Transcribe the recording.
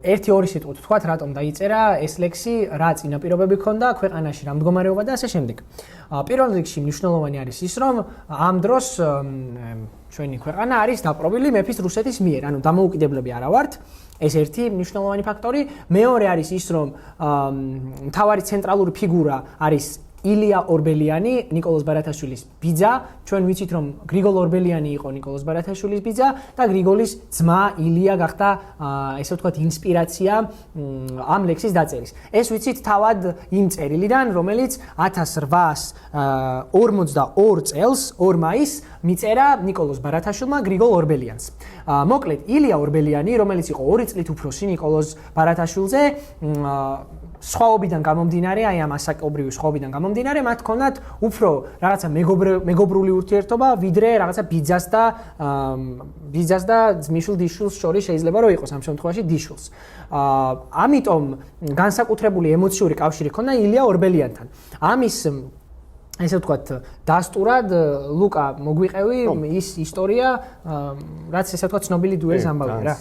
1-2 სიტყვით თქვათ, რატომ დაიწერა ეს ლექსი, რა წინაპირობები ჰქონდა ქვეყანაში, რა მდგომარეობა და ასე შემდეგ. პირველ რიგში მნიშვნელოვანი არის ის, რომ ამ დროს ჩვენი ქვეყანა არის დაპყრობილი მეფის რუსეთის მიერ, ანუ დამოუკიდებლები არა ვართ. ეს ერთი მნიშვნელოვანი ფაქტორი. მეორე არის ის, რომ მთავარი ცენტრალური ფიგურა არის ილია ორბელიანი, ნიკოლოზ ბარათაშვილის ბიძა. ჩვენ ვიცით, რომ გრიგოლ ორბელიანი იყო ნიკოლოზ ბარათაშვილის ბიძა და გრიგოლის ძმა ილია გახდა, ესე ვთქვათ, ინსპირაცია ამ ლექსის დაწერის. ეს ვიცით თავად იმ წერილიდან, რომელიც 1842 წელს 2 მაისს მიწერა ნიკოლოზ ბარათაშვილმა გრიგოლ ორბელიანს. მოკლედ, ილია ორბელიანი, რომელიც იყო 2 წლით უფროსი ნიკოლოზ ბარათაშვილზე, სხვაობიდან გამომდინარე, აი ამ ასაკობრივი სხვაობიდან გამომდინარე, მათ ჰქონდათ უფრო რაღაცა მეგობრული ურთიერთობა, ვიდრე რაღაცა ბიძას და ძმისშვილ დიშვილს შორის შეიძლება რომ იყოს ამ შემთხვევაში დიშვილს. ამიტომ განსაკუთრებული ემოციური კავშირი ჰქონდა ილია ორბელიანთან. ამის ესე ვთქვათ, დასტურად ლუკა მოგვიყევი ის ისტორია, რაც ესე ვთქვათ, ცნობილი დუელის ამბავია რა.